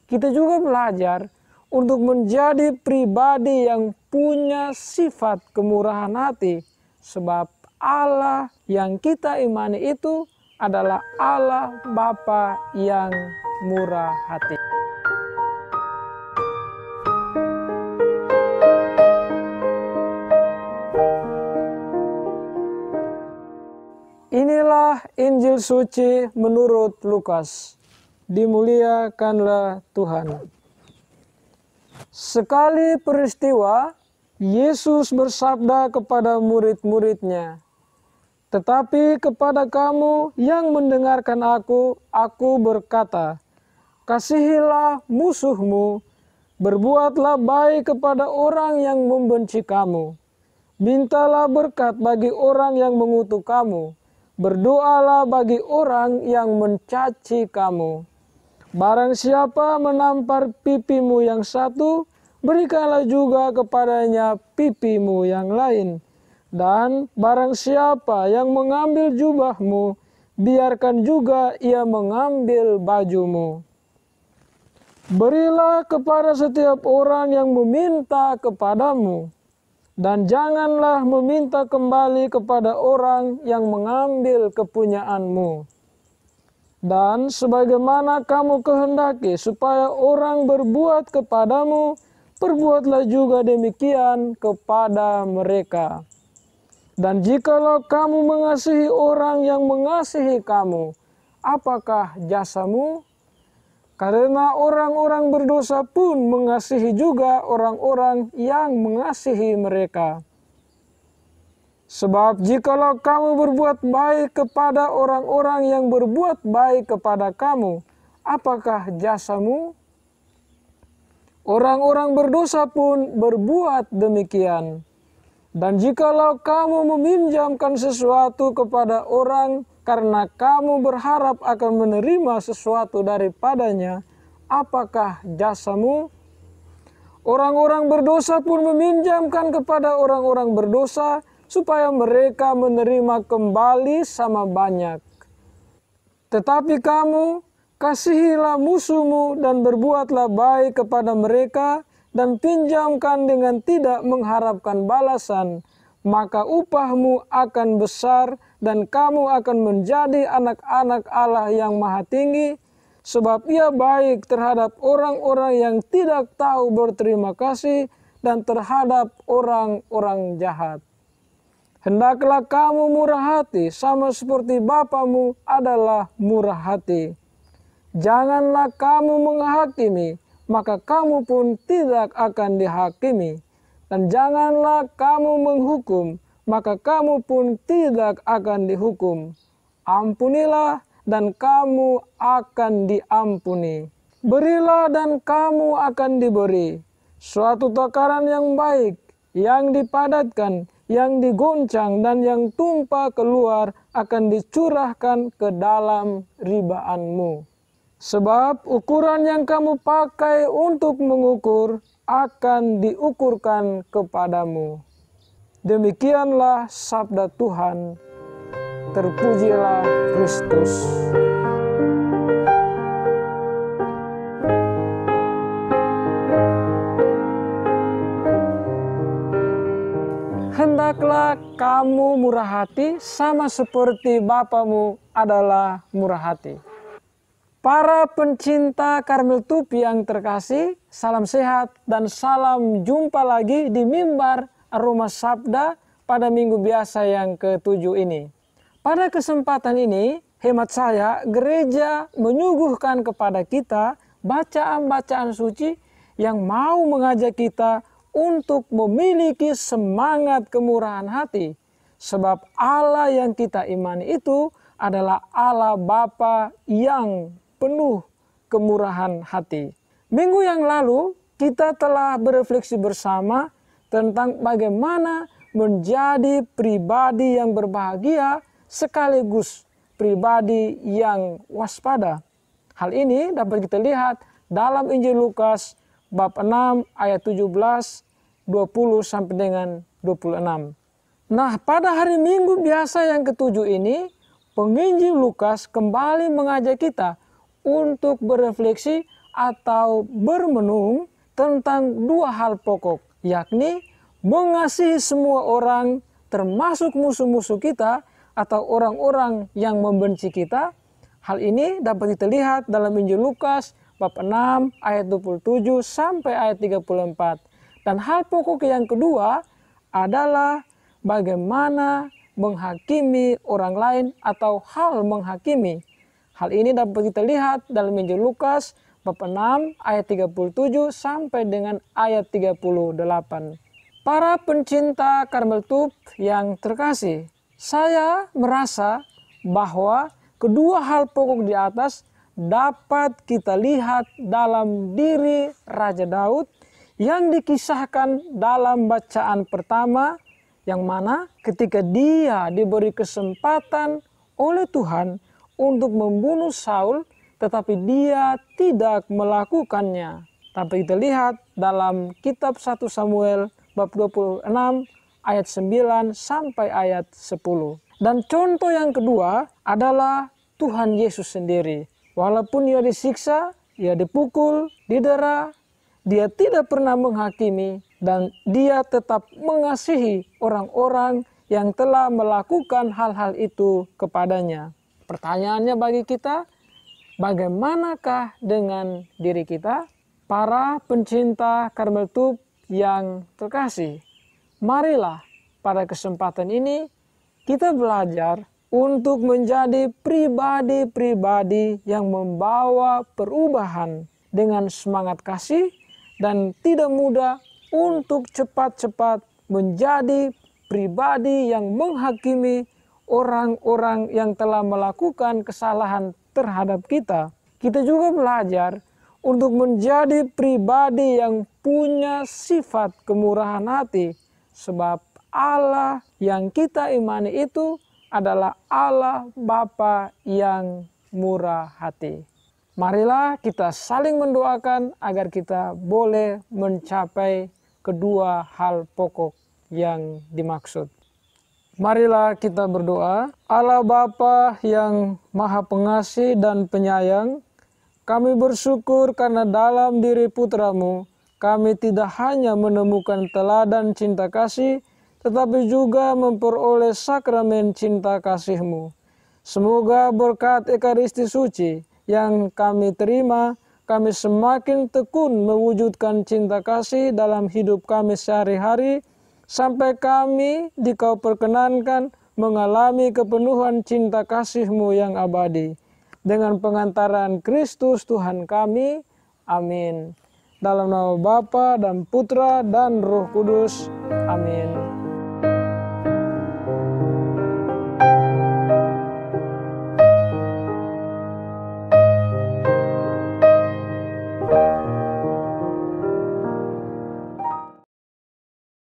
kita juga belajar untuk menjadi pribadi yang punya sifat kemurahan hati, sebab Allah yang kita imani itu adalah Allah Bapa yang murah hati. Inilah Injil suci menurut Lukas. Dimuliakanlah Tuhan. Sekali peristiwa, Yesus bersabda kepada murid-muridnya, "Tetapi kepada kamu yang mendengarkan aku berkata, kasihilah musuhmu, berbuatlah baik kepada orang yang membenci kamu, mintalah berkat bagi orang yang mengutuk kamu, berdoalah bagi orang yang mencaci kamu. Barang siapa menampar pipimu yang satu, berikanlah juga kepadanya pipimu yang lain. Dan barang siapa yang mengambil jubahmu, biarkan juga ia mengambil bajumu. Berilah kepada setiap orang yang meminta kepadamu, dan janganlah meminta kembali kepada orang yang mengambil kepunyaanmu. Dan sebagaimana kamu kehendaki supaya orang berbuat kepadamu, perbuatlah juga demikian kepada mereka. Dan jikalau kamu mengasihi orang yang mengasihi kamu, apakah jasamu? Karena orang-orang berdosa pun mengasihi juga orang-orang yang mengasihi mereka. Sebab jikalau kamu berbuat baik kepada orang-orang yang berbuat baik kepada kamu, apakah jasamu? Orang-orang berdosa pun berbuat demikian. Dan jikalau kamu meminjamkan sesuatu kepada orang karena kamu berharap akan menerima sesuatu daripadanya, apakah jasamu? Orang-orang berdosa pun meminjamkan kepada orang-orang berdosa, supaya mereka menerima kembali sama banyak. Tetapi kamu, kasihilah musuhmu dan berbuatlah baik kepada mereka, dan pinjamkan dengan tidak mengharapkan balasan, maka upahmu akan besar dan kamu akan menjadi anak-anak Allah yang Maha Tinggi, sebab Ia baik terhadap orang-orang yang tidak tahu berterima kasih dan terhadap orang-orang jahat. Hendaklah kamu murah hati, sama seperti Bapamu adalah murah hati. Janganlah kamu menghakimi, maka kamu pun tidak akan dihakimi. Dan janganlah kamu menghukum, maka kamu pun tidak akan dihukum. Ampunilah, dan kamu akan diampuni. Berilah, dan kamu akan diberi. Suatu takaran yang baik, yang dipadatkan, yang digoncang, dan yang tumpah keluar akan dicurahkan ke dalam ribaanmu. Sebab ukuran yang kamu pakai untuk mengukur akan diukurkan kepadamu. Demikianlah sabda Tuhan. Terpujilah Kristus. Hendaklah kamu murah hati, sama seperti Bapamu adalah murah hati. Para pencinta Karmel Tupi yang terkasih, salam sehat dan salam jumpa lagi di mimbar Aroma Sabda pada minggu biasa yang ke-7 ini. Pada kesempatan ini, hemat saya, gereja menyuguhkan kepada kita bacaan-bacaan suci yang mau mengajak kita untuk memiliki semangat kemurahan hati. Sebab Allah yang kita imani itu adalah Allah Bapa yang penuh kemurahan hati. Minggu yang lalu kita telah berefleksi bersama tentang bagaimana menjadi pribadi yang berbahagia sekaligus pribadi yang waspada. Hal ini dapat kita lihat dalam Injil Lukas bab 6 ayat 17, 20 sampai dengan 26. Nah, pada hari Minggu biasa yang ke-7 ini, penginjil Lukas kembali mengajak kita untuk berefleksi atau bermenung tentang dua hal pokok, yakni mengasihi semua orang termasuk musuh-musuh kita atau orang-orang yang membenci kita. Hal ini dapat kita lihat dalam Injil Lukas bab 6 ayat 27 sampai ayat 34. Dan hal pokok yang kedua adalah bagaimana menghakimi orang lain atau hal menghakimi. Hal ini dapat kita lihat dalam Injil Lukas bab 6 ayat 37 sampai dengan ayat 38. Para pencinta Karmel Tube yang terkasih, saya merasa bahwa kedua hal pokok di atas dapat kita lihat dalam diri Raja Daud yang dikisahkan dalam bacaan pertama, yang mana ketika dia diberi kesempatan oleh Tuhan untuk membunuh Saul, tetapi dia tidak melakukannya. Tapi kita lihat dalam kitab 1 Samuel bab 26 ayat 9 sampai ayat 10. Dan contoh yang kedua adalah Tuhan Yesus sendiri. Walaupun ia disiksa, ia dipukul, didera, dia tidak pernah menghakimi dan dia tetap mengasihi orang-orang yang telah melakukan hal-hal itu kepadanya. Pertanyaannya bagi kita, bagaimanakah dengan diri kita? Para pencinta Karmel Tube yang terkasih, marilah pada kesempatan ini kita belajar untuk menjadi pribadi-pribadi yang membawa perubahan dengan semangat kasih dan tidak mudah untuk cepat-cepat menjadi pribadi yang menghakimi orang-orang yang telah melakukan kesalahan terhadap kita. Kita juga belajar untuk menjadi pribadi yang punya sifat kemurahan hati, sebab Allah yang kita imani itu adalah Allah Bapa yang murah hati. Marilah kita saling mendoakan agar kita boleh mencapai kedua hal pokok yang dimaksud. Marilah kita berdoa. Allah Bapa yang Maha Pengasih dan Penyayang, kami bersyukur karena dalam diri putra-Mu kami tidak hanya menemukan teladan cinta kasih, tetapi juga memperoleh sakramen cinta kasih-Mu. Semoga berkat Ekaristi Suci yang kami terima, kami semakin tekun mewujudkan cinta kasih dalam hidup kami sehari-hari, sampai kami Dikau perkenankan mengalami kepenuhan cinta kasih-Mu yang abadi. Dengan pengantaran Kristus Tuhan kami, amin. Dalam nama Bapa dan Putra dan Roh Kudus, amin.